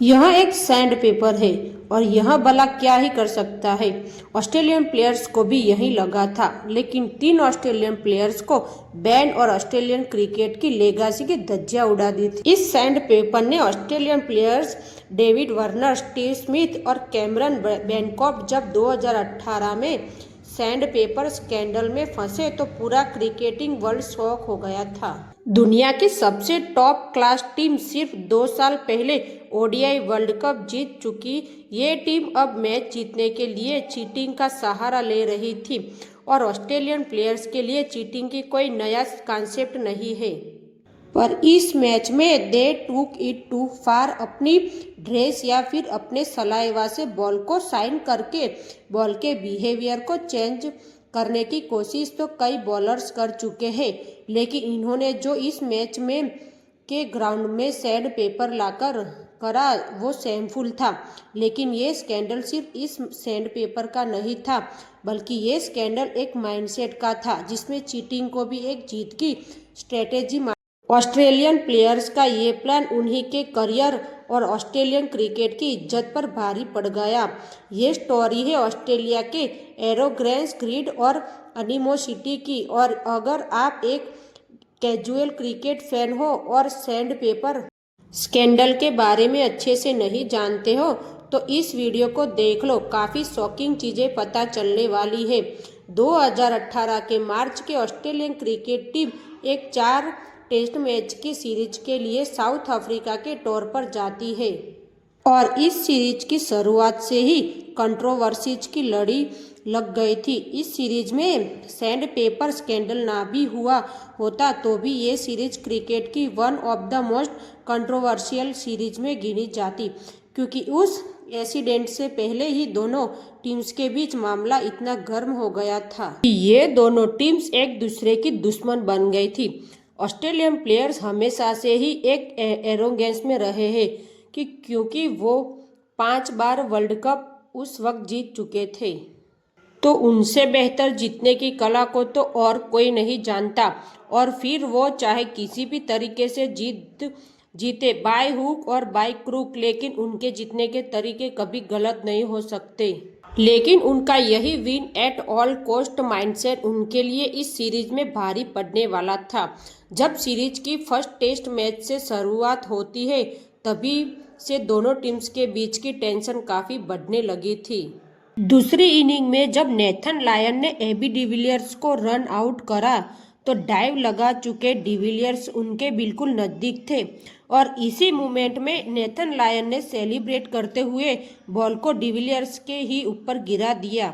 यह एक sand paper है और यह भला क्या ही कर सकता है। ऑस्ट्रेलियन प्लेयर्स को भी यही लगा था, लेकिन 3 ऑस्ट्रेलियन प्लेयर्स को बैन और ऑस्ट्रेलियन क्रिकेट की लेगासी की धज्जियां उड़ा दी थी। इस सैंड पेपर ने Australian players David Warner, Steve Smith और कैमरन बैनकॉक जब 2018 में सैंड पेपर स्कैंडल में फंसे तो पूरा क्रिकेटिंग वर्ल्ड शॉक हो गया था। दुनिया की सबसे टॉप क्लास टीम सिर्फ 2 साल पहले ओडीआई वर्ल्ड कप जीत चुकी ये टीम अब मैच जीतने के लिए चीटिंग का सहारा ले रही थी और ऑस्ट्रेलियन प्लेयर्स के लिए चीटिंग की कोई नया कॉन्सेप्ट नहीं है। पर इस मैच में दे टूक इट टू फार। अपनी ड्रेस या फिर अपने सलाइवा से बॉल को साइन करके बॉल के बिहेवियर को चेंज करने की कोशिश तो कई बॉलर्स कर चुके हैं, लेकिन इन्होंने जो इस मैच में के ग्राउंड में सैंड पेपर लाकर करा वो शेमफुल था। लेकिन ये स्कैंडल सिर्फ इस सैंड पेपर का नहीं था, बल्कि ये स्कैंडल एक माइंडसेट का था जिसमें चीटिंग को भी एक जीत की स्ट्रेटेजी। ऑस्ट्रेलियन प्लेयर्स का ये प्लान उन्हीं के करियर और ऑस्ट्रेलियन क्रिकेट की इज्जत पर भारी पड़ गया। ये स्टोरी है ऑस्ट्रेलिया के एरोगेंस, ग्रीड और एनिमोसिटी की। और अगर आप एक कैजुअल क्रिकेट फैन हो और सैंड पेपर स्कैंडल के बारे में अच्छे से नहीं जानते हो तो इस वीडियो को देख लो, काफ़ी शॉकिंग चीज़ें पता चलने वाली है। 2018 के मार्च के ऑस्ट्रेलियन क्रिकेट टीम एक 4 टेस्ट मैच की सीरीज के लिए साउथ अफ्रीका के तौर पर जाती है और इस सीरीज की शुरुआत से ही कंट्रोवर्सीज की लड़ी लग गई थी। इस सीरीज में सैंड पेपर स्कैंडल ना भी हुआ होता तो भी ये सीरीज क्रिकेट की one of the most controversial series में गिनी जाती, क्योंकि उस एक्सीडेंट से पहले ही दोनों टीम्स के बीच मामला इतना गर्म हो गया था कि ये दोनों टीम्स एक दूसरे की दुश्मन बन गई थी। ऑस्ट्रेलियन प्लेयर्स हमेशा से ही एक एरोगेंस में रहे हैं कि क्योंकि वो 5 बार वर्ल्ड कप उस वक्त जीत चुके थे, तो उनसे बेहतर जीतने की कला को तो और कोई नहीं जानता। और फिर वो चाहे किसी भी तरीके से जीते, बाय हुक और बाय क्रूक, लेकिन उनके जीतने के तरीके कभी गलत नहीं हो सकते। लेकिन उनका यही win at all cost mindset उनके लिए इस सीरीज में भारी पड़ने वाला था। जब सीरीज की फर्स्ट टेस्ट मैच से शुरुआत होती है तभी से दोनों टीम्स के बीच की टेंशन काफ़ी बढ़ने लगी थी। दूसरी इनिंग में जब नेथन लायन ने एबी डिविलियर्स को रन आउट करा तो डाइव लगा चुके डिविलियर्स उनके बिल्कुल नज़दीक थे और इसी मोमेंट में नेथन लायन ने सेलिब्रेट करते हुए बॉल को डिविलियर्स के ही ऊपर गिरा दिया।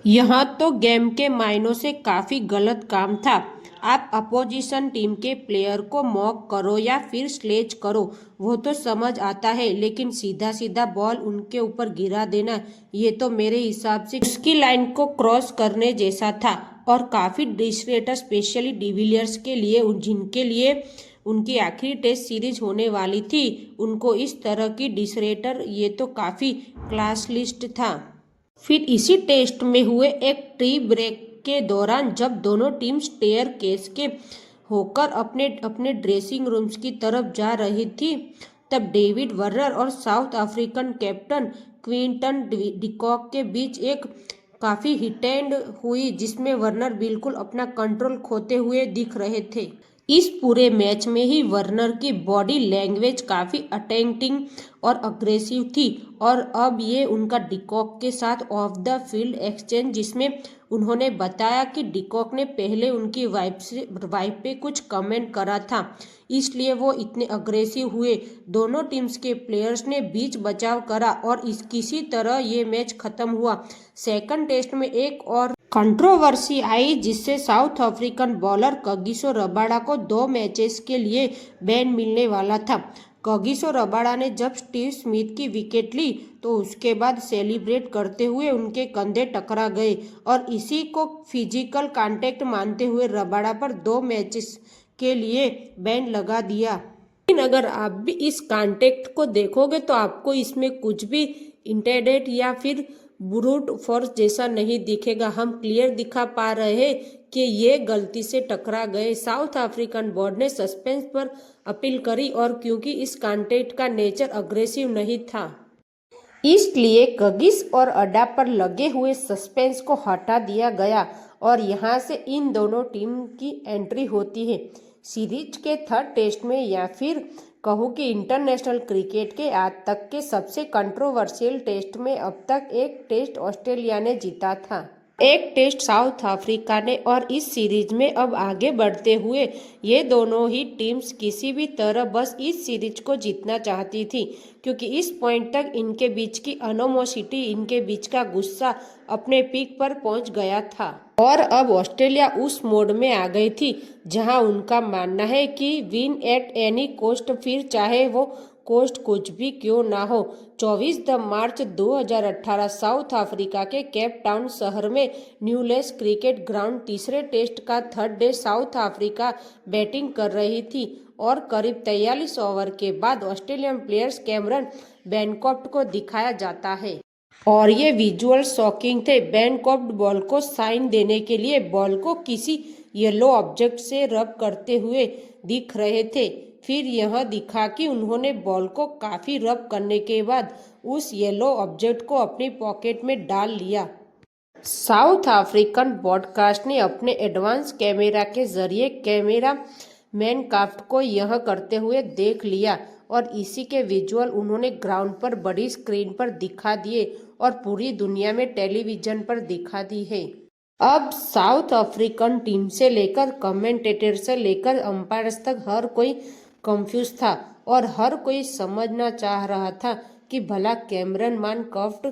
यहाँ तो गेम के मायनों से काफ़ी गलत काम था। आप अपोजिशन टीम के प्लेयर को मॉक करो या फिर स्लेज करो वो तो समझ आता है, लेकिन सीधा सीधा बॉल उनके ऊपर गिरा देना ये तो मेरे हिसाब से उसकी लाइन को क्रॉस करने जैसा था और काफ़ी डिसरेटर, स्पेशली डिविलियर्स के लिए जिनके लिए उनकी आखिरी टेस्ट सीरीज होने वाली थी। उनको इस तरह की डिसरेटर ये तो काफ़ी क्लास लिस्ट था। फिर इसी टेस्ट में हुए एक टी ब्रेक के दौरान जब दोनों टीम स्टेयर केस के होकर अपने अपने ड्रेसिंग रूम्स की तरफ जा रही थी, तब डेविड वार्नर और south African captain Quinton de Kock के बीच एक काफ़ी हिट हुई जिसमें वार्नर बिल्कुल अपना कंट्रोल खोते हुए दिख रहे थे। इस पूरे मैच में ही वार्नर की बॉडी लैंग्वेज काफ़ी अटैकिंग और अग्रेसिव थी और अब ये उनका डिकॉक के साथ ऑफ द फील्ड एक्सचेंज जिसमें उन्होंने बताया कि डिकॉक ने पहले उनकी वाइफ पे कुछ कमेंट करा था, इसलिए वो इतने अग्रेसिव हुए। दोनों टीम्स के प्लेयर्स ने बीच बचाव करा और किसी तरह ये मैच खत्म हुआ। सेकंड टेस्ट में एक और कंट्रोवर्सी आई जिससे south African bowler Kagiso Rabada को 2 मैचेस के लिए बैन मिलने वाला था। कगिसो रबाडा ने जब स्टीव स्मिथ की विकेट ली तो उसके बाद सेलिब्रेट करते हुए उनके कंधे टकरा गए और इसी को फिजिकल कांटेक्ट मानते हुए रबाडा पर 2 मैचेस के लिए बैन लगा दिया। लेकिन अगर आप भी इस कांटेक्ट को देखोगे तो आपको इसमें कुछ भी इंटेंडेड या फिर ब्रूट फोर्स जैसा नहीं दिखेगा। हम क्लियर दिखा पा रहे हैं कि ये गलती से टकरा गए। साउथ अफ्रीकन बोर्ड ने सस्पेंस पर अपील करी और क्योंकि इस कंटेंट का नेचर अग्रेसिव नहीं था, इसलिए कगिस और अड्डा पर लगे हुए सस्पेंस को हटा दिया गया और यहाँ से इन दोनों टीम की एंट्री होती है सीरीज के थर्ड टेस्ट में, या फिर कहूँ कि इंटरनेशनल क्रिकेट के आज तक के सबसे कंट्रोवर्शियल टेस्ट में। अब तक एक टेस्ट ऑस्ट्रेलिया ने जीता था, एक टेस्ट साउथ अफ्रीका ने, और इस सीरीज में अब आगे बढ़ते हुए ये दोनों ही टीम्स किसी भी तरह बस इस सीरीज को जीतना चाहती थी, क्योंकि इस पॉइंट तक इनके बीच की एनिमोसिटी, इनके बीच का गुस्सा अपने पीक पर पहुंच गया था। और अब ऑस्ट्रेलिया उस मोड में आ गई थी जहां उनका मानना है कि विन एट एनी कॉस्ट, फिर चाहे वो कोस्ट कुछ भी क्यों ना हो। 24 मार्च 2018 साउथ अफ्रीका के केप टाउन शहर में न्यूलैंड्स क्रिकेट ग्राउंड तीसरे टेस्ट का third day south Africa batting कर रही थी और करीब 43 ओवर के बाद ऑस्ट्रेलियन प्लेयर्स कैमरन बैनकॉफ्ट को दिखाया जाता है और ये विजुअल शॉकिंग थे। बैनकॉफ्ट बॉल को साइन देने के लिए बॉल को किसी येलो ऑब्जेक्ट से रब करते हुए दिख रहे थे। फिर यह दिखा कि उन्होंने बॉल को काफी रब करने के बाद उस येलो ऑब्जेक्ट को अपनी पॉकेट में डाल लिया। साउथ अफ्रीकन ब्रॉडकास्ट ने अपने एडवांस कैमरा के जरिए कैमरा बैनकॉफ्ट को यह करते हुए देख लिया और इसी के विजुअल उन्होंने ग्राउंड पर बड़ी स्क्रीन पर दिखा दिए और पूरी दुनिया में टेलीविजन पर दिखा दी है। अब साउथ अफ्रीकन टीम से लेकर कमेंटेटर से लेकर अंपायर्स तक हर कोई कंफ्यूज था और हर कोई समझना चाह रहा था कि भला कैमरन बैनकॉफ्ट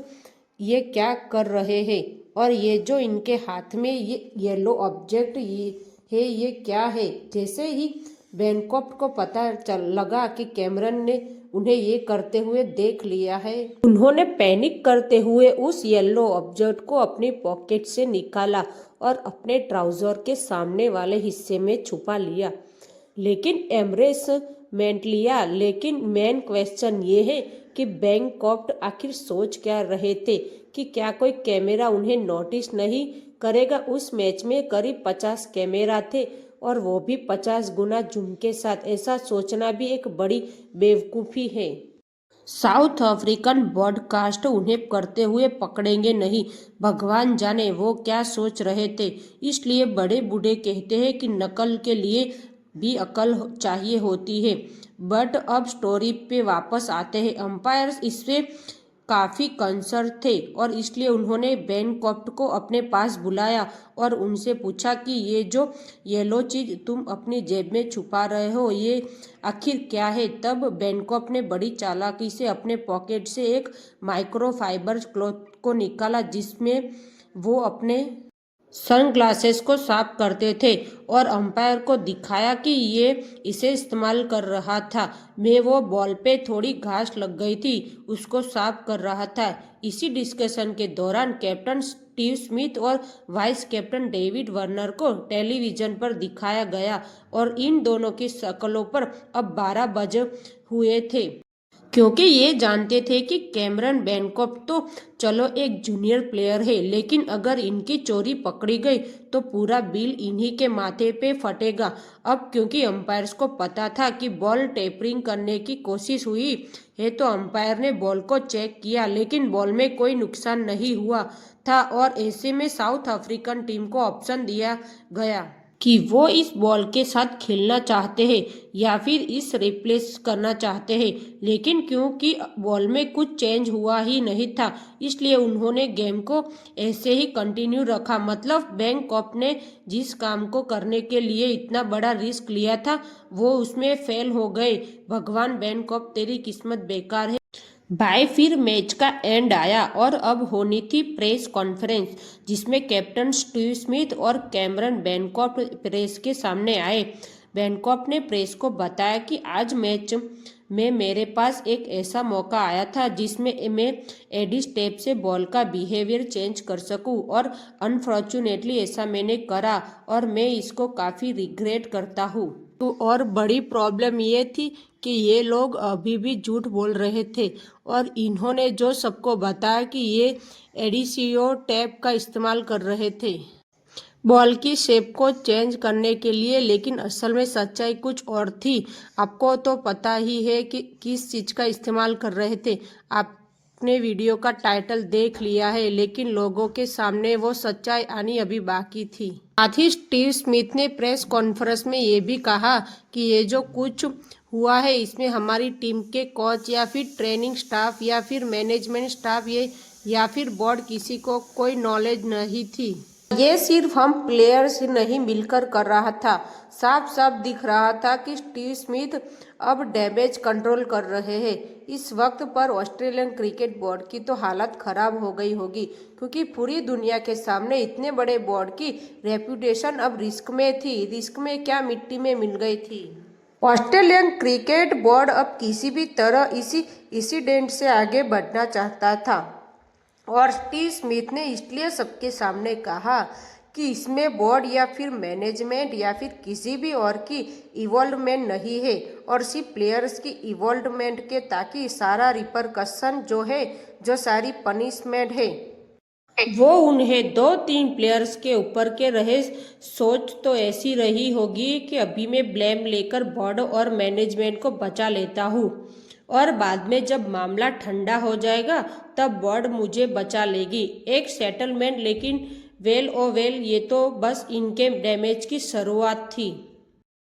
ये क्या कर रहे हैं और ये जो इनके हाथ में ये येलो ऑब्जेक्ट ये क्या है। जैसे ही बैनकॉफ्ट को पता लगा कि कैमरन ने उन्हें ये करते हुए देख लिया है, उन्होंने पैनिक करते हुए उस येलो ऑब्जेक्ट को अपनी पॉकेट से निकाला और अपने ट्राउजर के सामने वाले हिस्से में छुपा लिया, लेकिन एम्ब्रेसमेंट लिया। लेकिन मेन क्वेश्चन ये है कि बैनकॉफ्ट आखिर सोच क्या रहे थे कि क्या कोई कैमरा उन्हें नोटिस नहीं करेगा। उस मैच में करीब 50 कैमरा थे और वो भी 50 गुना जूम के साथ। ऐसा सोचना भी एक बड़ी बेवकूफ़ी है। साउथ अफ्रीकन ब्रॉडकास्ट उन्हें करते हुए पकड़ेंगे नहीं, भगवान जाने वो क्या सोच रहे थे। इसलिए बड़े बूढ़े कहते हैं कि नकल के लिए भी अकल चाहिए होती है। बट अब स्टोरी पे वापस आते हैं। अंपायर्स इससे काफ़ी कंसर्न थे और इसलिए उन्होंने बैनकॉफ्ट को अपने पास बुलाया और उनसे पूछा कि ये जो येलो चीज़ तुम अपनी जेब में छुपा रहे हो ये आखिर क्या है। तब बैनकॉफ्ट ने बड़ी चालाकी से अपने पॉकेट से एक माइक्रोफाइबर क्लॉथ को निकाला जिसमें वो अपने सनग्लासेस को साफ करते थे और अंपायर को दिखाया कि ये इसे इस्तेमाल कर रहा था। मैं वो बॉल पे थोड़ी घास लग गई थी उसको साफ कर रहा था। इसी डिस्कशन के दौरान कैप्टन स्टीव स्मिथ और वाइस कैप्टन डेविड वार्नर को टेलीविजन पर दिखाया गया और इन दोनों की शक्लों पर अब 12 बजे हुए थे, क्योंकि ये जानते थे कि कैमरन बैनकॉफ्ट तो चलो एक जूनियर प्लेयर है, लेकिन अगर इनकी चोरी पकड़ी गई तो पूरा बिल इन्हीं के माथे पे फटेगा। अब क्योंकि अंपायर्स को पता था कि बॉल टेपरिंग करने की कोशिश हुई है तो अंपायर ने बॉल को चेक किया, लेकिन बॉल में कोई नुकसान नहीं हुआ था और ऐसे में साउथ अफ्रीकन टीम को ऑप्शन दिया गया कि वो इस बॉल के साथ खेलना चाहते हैं या फिर इस रिप्लेस करना चाहते हैं। लेकिन क्योंकि बॉल में कुछ चेंज हुआ ही नहीं था इसलिए उन्होंने गेम को ऐसे ही कंटिन्यू रखा। मतलब बैनकॉफ्ट ने जिस काम को करने के लिए इतना बड़ा रिस्क लिया था वो उसमें फेल हो गए। भगवान बैनकॉफ्ट तेरी किस्मत बेकार है भाई। फिर मैच का एंड आया और अब होनी थी प्रेस कॉन्फ्रेंस जिसमें कैप्टन स्टीव स्मिथ और कैमरन बैनकॉफ्ट प्रेस के सामने आए। बैनकॉफ्ट ने प्रेस को बताया कि आज मैच में मेरे पास एक ऐसा मौका आया था जिसमें मैं एडी स्टेप से बॉल का बिहेवियर चेंज कर सकूं और अनफॉर्चुनेटली ऐसा मैंने करा और मैं इसको काफ़ी रिग्रेट करता हूँ। तो और बड़ी प्रॉब्लम ये थी कि ये लोग अभी भी झूठ बोल रहे थे और इन्होंने जो सबको बताया कि ये एडिसियो टेप का इस्तेमाल कर रहे थे बॉल की शेप को चेंज करने के लिए, लेकिन असल में सच्चाई कुछ और थी। आपको तो पता ही है कि किस चीज़ का इस्तेमाल कर रहे थे। आपने वीडियो का टाइटल देख लिया है, लेकिन लोगों के सामने वो सच्चाई आनी अभी बाकी थी। साथ ही स्टीव स्मिथ ने प्रेस कॉन्फ्रेंस में ये भी कहा कि ये जो कुछ हुआ है इसमें हमारी टीम के कोच या फिर ट्रेनिंग स्टाफ या फिर मैनेजमेंट स्टाफ या फिर बोर्ड किसी को कोई नॉलेज नहीं थी। ये सिर्फ हम प्लेयर्स ही नहीं मिलकर कर रहा था। साफ साफ दिख रहा था कि स्टीव स्मिथ अब डैमेज कंट्रोल कर रहे हैं। इस वक्त पर ऑस्ट्रेलियन क्रिकेट बोर्ड की तो हालत खराब हो गई होगी, क्योंकि पूरी दुनिया के सामने इतने बड़े बोर्ड की रेपुटेशन अब रिस्क में थी। रिस्क में क्या, मिट्टी में मिल गई थी। ऑस्ट्रेलियन क्रिकेट बोर्ड अब किसी भी तरह इसी इंसिडेंट से आगे बढ़ना चाहता था और स्टीव स्मिथ ने इसलिए सबके सामने कहा कि इसमें बोर्ड या फिर मैनेजमेंट या फिर किसी भी और की इन्वॉल्वमेंट नहीं है और सिर्फ प्लेयर्स की इन्वॉल्वमेंट के, ताकि सारा रिपरकशन जो है, जो सारी पनिशमेंट है, वो उन्हें 2-3 प्लेयर्स के ऊपर के रहे। सोच तो ऐसी रही होगी कि अभी मैं ब्लेम लेकर बोर्ड और मैनेजमेंट को बचा लेता हूँ और बाद में जब मामला ठंडा हो जाएगा तब बोर्ड मुझे बचा लेगी, एक सेटलमेंट। लेकिन वेल ये तो बस इनके डैमेज की शुरुआत थी।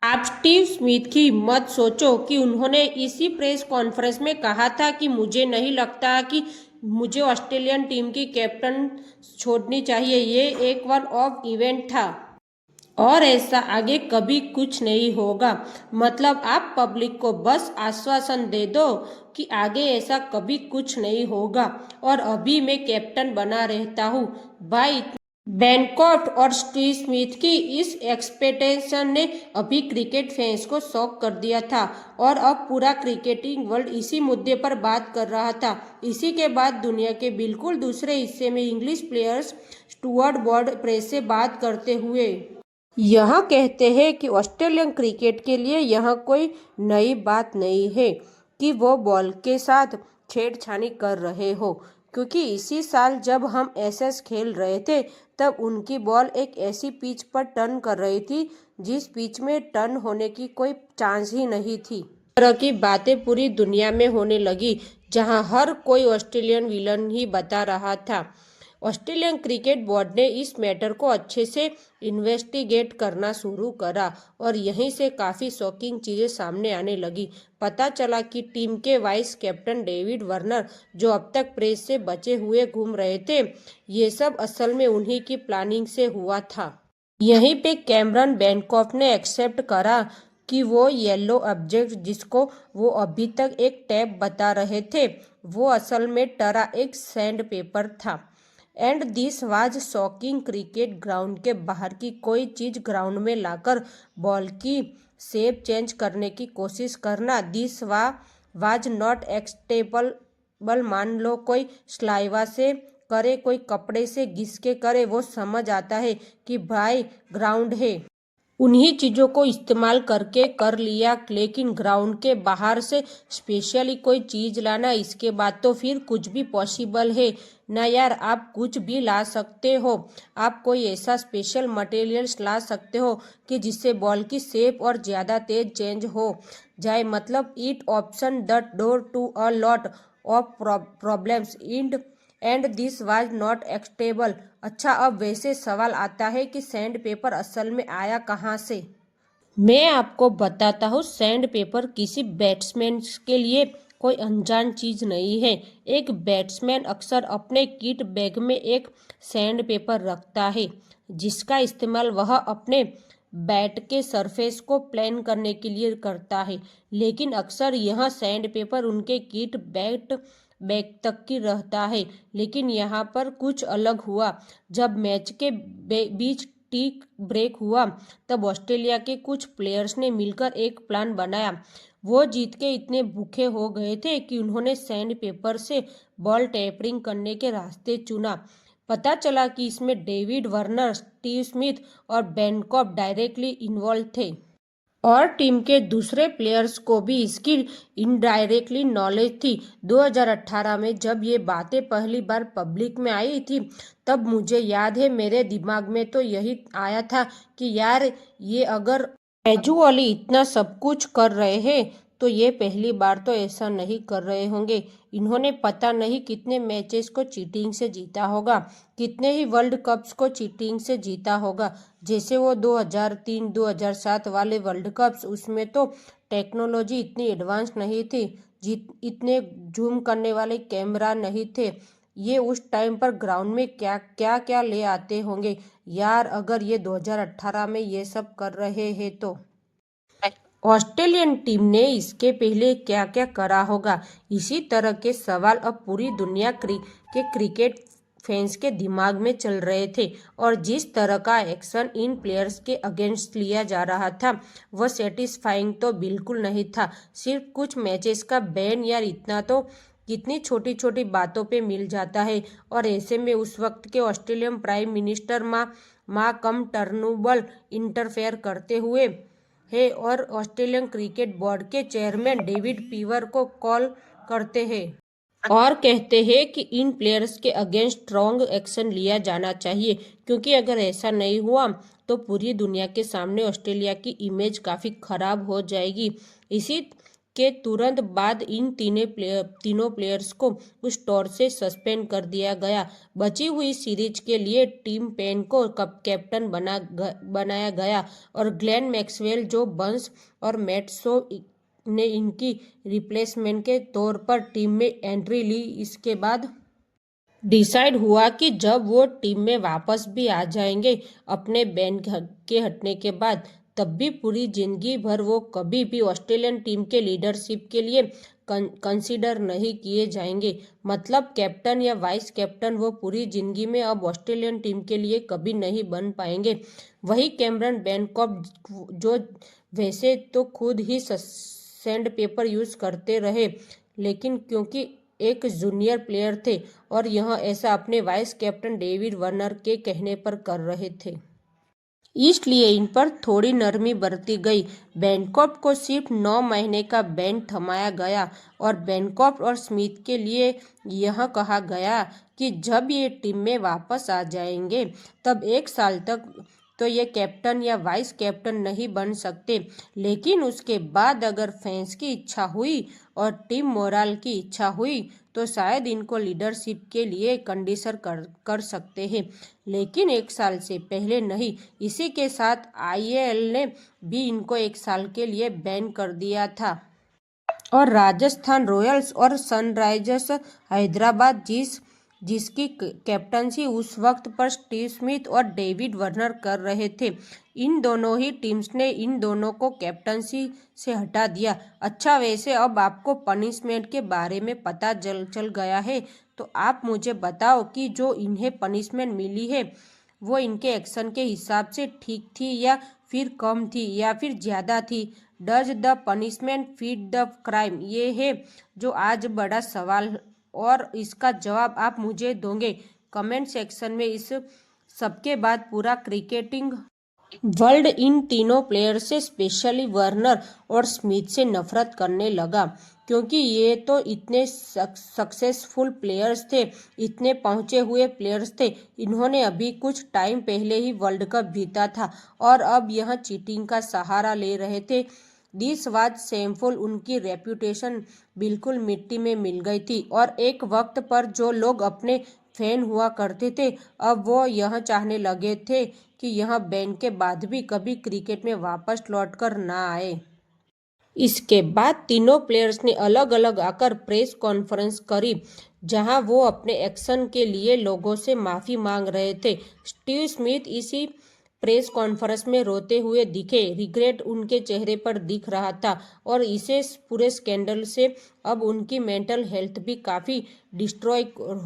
आप स्टीव स्मिथ की हिम्मत सोचो कि उन्होंने इसी प्रेस कॉन्फ्रेंस में कहा था कि मुझे नहीं लगता कि मुझे ऑस्ट्रेलियन टीम की कैप्टन छोड़नी चाहिए। ये एक वन ऑफ इवेंट था और ऐसा आगे कभी कुछ नहीं होगा। मतलब आप पब्लिक को बस आश्वासन दे दो कि आगे ऐसा कभी कुछ नहीं होगा और अभी मैं कैप्टन बना रहता हूँ। भाई, बैनकॉफ्ट और स्टीव स्मिथ की इस एक्सपेक्टेशन ने अभी क्रिकेट फैंस को शॉक कर दिया था और अब पूरा क्रिकेटिंग वर्ल्ड इसी मुद्दे पर बात कर रहा था। इसी के बाद दुनिया के बिल्कुल दूसरे हिस्से में English players Stuart Broad press से बात करते हुए यह कहते हैं कि ऑस्ट्रेलियन क्रिकेट के लिए यह कोई नई बात नहीं है कि वो बॉल के साथ छेड़छाड़ी कर रहे हो, क्योंकि इसी साल जब हम एशेज खेल रहे थे तब उनकी बॉल एक ऐसी पिच पर टर्न कर रही थी जिस पिच में टर्न होने की कोई चांस ही नहीं थी। इस तरह की बातें पूरी दुनिया में होने लगी, जहां हर कोई ऑस्ट्रेलियन विलन ही बता रहा था। ऑस्ट्रेलियन क्रिकेट बोर्ड ने इस मैटर को अच्छे से इन्वेस्टिगेट करना शुरू करा और यहीं से काफ़ी शॉकिंग चीज़ें सामने आने लगी। पता चला कि टीम के वाइस कैप्टन डेविड वार्नर, जो अब तक प्रेस से बचे हुए घूम रहे थे, ये सब असल में उन्हीं की प्लानिंग से हुआ था। यहीं पे कैमरन बैनकॉफ्ट ने एक्सेप्ट करा कि वो येलो ऑब्जेक्ट, जिसको वो अभी तक एक टैप बता रहे थे, वो असल में टरा एक सैंड पेपर था। And this was shocking. Cricket ground के बाहर की कोई चीज़ ग्राउंड में लाकर बॉल की शेप चेंज करने की कोशिश करना, दिस वाज नॉट एक्सेप्टेबल। मान लो कोई स्लाइवा से करे, कोई कपड़े से घिस के करे, वो समझ आता है कि भाई ग्राउंड है, उन्हीं चीज़ों को इस्तेमाल करके कर लिया। लेकिन ग्राउंड के बाहर से स्पेशली कोई चीज़ लाना, इसके बाद तो फिर कुछ भी पॉसिबल है ना यार। आप कुछ भी ला सकते हो, आप कोई ऐसा स्पेशल मटेरियल्स ला सकते हो कि जिससे बॉल की शेप और ज़्यादा तेज चेंज हो जाए। मतलब इट ऑप्शन the door to a lot of problems and this was not acceptable. अच्छा, अब वैसे सवाल आता है कि सैंड पेपर असल में आया कहाँ से। मैं आपको बताता हूँ, सैंड पेपर किसी बैट्समैन के लिए कोई अनजान चीज़ नहीं है। एक बैट्समैन अक्सर अपने किट बैग में एक सैंड पेपर रखता है, जिसका इस्तेमाल वह अपने बैट के सरफेस को प्लान करने के लिए करता है। लेकिन अक्सर यह सैंड पेपर उनके किट बैग तक की रहता है। लेकिन यहाँ पर कुछ अलग हुआ। जब मैच के बीच टी ब्रेक हुआ तब ऑस्ट्रेलिया के कुछ प्लेयर्स ने मिलकर एक प्लान बनाया। वो जीत के इतने भूखे हो गए थे कि उन्होंने सैंड पेपर से बॉल टेम्परिंग करने के रास्ते चुना। पता चला कि इसमें डेविड वार्नर, स्टीव स्मिथ और बैनकॉफ्ट डायरेक्टली इन्वॉल्व थे। और टीम के दूसरे प्लेयर्स को भी इसकी इनडायरेक्टली नॉलेज थी। 2018 में जब ये बातें पहली बार पब्लिक में आई थी, तब मुझे याद है मेरे दिमाग में तो यही आया था कि यार, ये अगर कैजुअली इतना सब कुछ कर रहे हैं तो ये पहली बार तो ऐसा नहीं कर रहे होंगे। इन्होंने पता नहीं कितने मैचेस को चीटिंग से जीता होगा, कितने ही वर्ल्ड कप्स को चीटिंग से जीता होगा। जैसे वो 2003 2007 वाले वर्ल्ड कप्स, उसमें तो टेक्नोलॉजी इतनी एडवांस नहीं थी, इतने जूम करने वाले कैमरा नहीं थे। ये उस टाइम पर ग्राउंड में क्या क्या क्या ले आते होंगे यार, अगर ये 2018 में ये सब कर रहे हैं तो ऑस्ट्रेलियन टीम ने इसके पहले क्या क्या करा होगा। इसी तरह के सवाल अब पूरी दुनिया के क्रिकेट फैंस के दिमाग में चल रहे थे, और जिस तरह का एक्शन इन प्लेयर्स के अगेंस्ट लिया जा रहा था वह सेटिस्फाइंग तो बिल्कुल नहीं था। सिर्फ कुछ मैचेस का बैन यार, इतना तो कितनी छोटी छोटी बातों पे मिल जाता है। और ऐसे में उस वक्त के Australian prime minister Malcolm Turnbull interfere करते हुए है और ऑस्ट्रेलियन क्रिकेट बोर्ड के चेयरमैन डेविड पीवर को कॉल करते हैं और कहते हैं कि इन प्लेयर्स के अगेंस्ट स्ट्रॉन्ग एक्शन लिया जाना चाहिए, क्योंकि अगर ऐसा नहीं हुआ तो पूरी दुनिया के सामने ऑस्ट्रेलिया की इमेज काफ़ी खराब हो जाएगी। इसी के तुरंत बाद इन तीनों प्लेयर्स को उस टूर से सस्पेंड कर दिया गया। बची हुई सीरीज के लिए टिम पेन को कैप्टन बनाया गया और ग्लेन मैक्सवेल, जो बर्न्स और मैट शो ने इनकी रिप्लेसमेंट के तौर पर टीम में एंट्री ली। इसके बाद डिसाइड हुआ कि जब वो टीम में वापस भी आ जाएंगे अपने बैन के हटने के बाद, तब भी पूरी जिंदगी भर वो कभी भी ऑस्ट्रेलियन टीम के लीडरशिप के लिए कंसीडर नहीं किए जाएंगे। मतलब कैप्टन या वाइस कैप्टन वो पूरी जिंदगी में अब ऑस्ट्रेलियन टीम के लिए कभी नहीं बन पाएंगे। वही कैमरन बैनकॉक, जो वैसे तो खुद ही सैंड पेपर यूज करते रहे, लेकिन क्योंकि एक जूनियर प्लेयर थे और यह ऐसा अपने वाइस कैप्टन डेविड वार्नर के कहने पर कर रहे थे, इसलिए इन पर थोड़ी नरमी बरती गई। बैनकॉक को सिर्फ 9 महीने का बैन थमाया गया और बैनकॉक और स्मिथ के लिए यह कहा गया कि जब ये टीम में वापस आ जाएंगे तब 1 साल तक तो ये कैप्टन या वाइस कैप्टन नहीं बन सकते, लेकिन उसके बाद अगर फैंस की इच्छा हुई और टीम मोराल की इच्छा हुई तो शायद इनको लीडरशिप के लिए कंडीशन कर सकते हैं, लेकिन 1 साल से पहले नहीं। इसी के साथ आईएएल ने भी इनको 1 साल के लिए बैन कर दिया था। और राजस्थान रॉयल्स और सनराइजर्स हैदराबाद, जिसकी कैप्टनसी उस वक्त पर स्टीव स्मिथ और डेविड वार्नर कर रहे थे, इन दोनों ही टीम्स ने इन दोनों को कैप्टनसी से हटा दिया। अच्छा, वैसे अब आपको पनिशमेंट के बारे में पता चल गया है, तो आप मुझे बताओ कि जो इन्हें पनिशमेंट मिली है वो इनके एक्शन के हिसाब से ठीक थी या फिर कम थी या फिर ज़्यादा थी। Does the punishment fit the crime? ये है जो आज बड़ा सवाल, और इसका जवाब आप मुझे दोगे कमेंट सेक्शन में। इस सबके बाद पूरा क्रिकेटिंग वर्ल्ड इन तीनों प्लेयर से, स्पेशली वार्नर और स्मिथ से नफरत करने लगा, क्योंकि ये तो इतने सक्सेसफुल प्लेयर्स थे, इतने पहुंचे हुए प्लेयर्स थे। इन्होंने अभी कुछ टाइम पहले ही वर्ल्ड कप जीता था और अब यह चीटिंग का सहारा ले रहे थे। This was shameful. उनकी रेपुटेशन बिल्कुल मिट्टी में मिल गई थी और एक वक्त पर जो लोग अपने फैन हुआ करते थे, अब वो यह चाहने लगे थे कि यह बैन के बाद भी कभी क्रिकेट में वापस लौटकर ना आए। इसके बाद तीनों प्लेयर्स ने अलग अलग आकर प्रेस कॉन्फ्रेंस करी, जहां वो अपने एक्शन के लिए लोगों से माफ़ी मांग रहे थे। स्टीव स्मिथ इसी प्रेस कॉन्फ्रेंस में रोते हुए दिखे, रिग्रेट उनके चेहरे पर दिख रहा था और इसे पूरे स्कैंडल से अब उनकी मेंटल हेल्थ भी काफ़ी डिस्ट्रॉय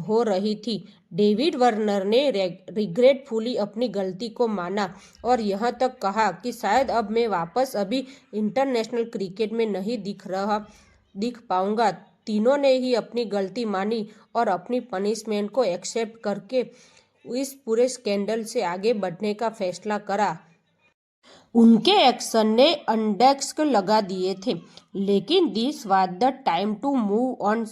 हो रही थी। डेविड वार्नर ने रिग्रेटफुली अपनी गलती को माना और यहाँ तक कहा कि शायद अब मैं वापस अभी इंटरनेशनल क्रिकेट में नहीं दिख पाऊंगा। तीनों ने ही अपनी गलती मानी और अपनी पनिशमेंट को एक्सेप्ट करके इस पूरे स्कैंडल से आगे बढ़ने का फैसला करा। उनके एक्शन ने इंडेक्स लगा दिए थे, लेकिन this was the time to move on.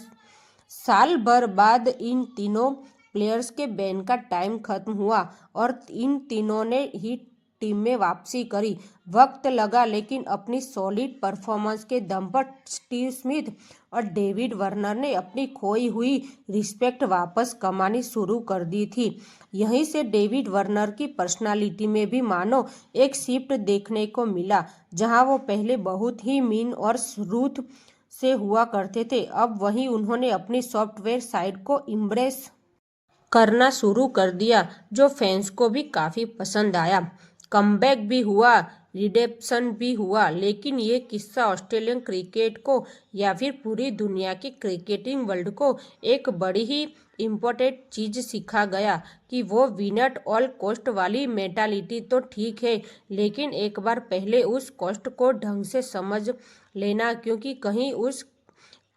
साल भर बाद इन तीनों प्लेयर्स के बैन का टाइम खत्म हुआ और इन तीनों ने ही टीम में वापसी करी। वक्त लगा, लेकिन अपनी सॉलिड परफॉर्मेंस के दम पर स्टीव स्मिथ और डेविड वार्नर ने अपनी खोई हुई रिस्पेक्ट वापस कमानी शुरू कर दी थी। यहीं से डेविड वार्नर की पर्सनालिटी में भी मानो एक शिफ्ट देखने को मिला। जहां वो पहले बहुत ही मीन और रूथ से हुआ करते थे, अब वहीं उन्होंने अपनी सॉफ्टवेयर साइड को इम्ब्रेस करना शुरू कर दिया, जो फैंस को भी काफ़ी पसंद आया। कमबैक भी हुआ, रिडेम्पशन भी हुआ, लेकिन ये किस्सा ऑस्ट्रेलियन क्रिकेट को या फिर पूरी दुनिया की क्रिकेटिंग वर्ल्ड को एक बड़ी ही इम्पोर्टेंट चीज़ सिखा गया कि वो विनर ऑल कॉस्ट वाली मेंटालिटी तो ठीक है, लेकिन एक बार पहले उस कॉस्ट को ढंग से समझ लेना, क्योंकि कहीं उस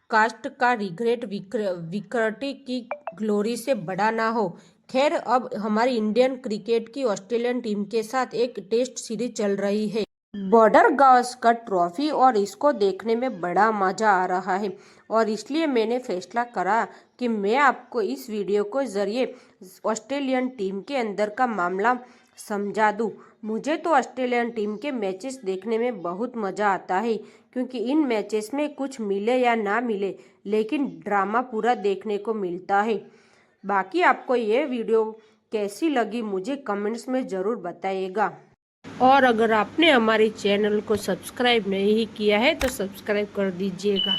कास्ट का रिग्रेट विक्ट्री की ग्लोरी से बड़ा ना हो। खैर, अब हमारी इंडियन क्रिकेट की ऑस्ट्रेलियन टीम के साथ एक टेस्ट सीरीज चल रही है, बॉर्डर गावस्कर ट्रॉफी, और इसको देखने में बड़ा मजा आ रहा है। और इसलिए मैंने फैसला करा कि मैं आपको इस वीडियो के जरिए ऑस्ट्रेलियन टीम के अंदर का मामला समझा दूं। मुझे तो ऑस्ट्रेलियन टीम के मैचेस देखने में बहुत मज़ा आता है, क्योंकि इन मैचेस में कुछ मिले या ना मिले, लेकिन ड्रामा पूरा देखने को मिलता है। बाकी आपको ये वीडियो कैसी लगी मुझे कमेंट्स में ज़रूर बताइएगा। और अगर आपने हमारे चैनल को सब्सक्राइब नहीं किया है तो सब्सक्राइब कर दीजिएगा।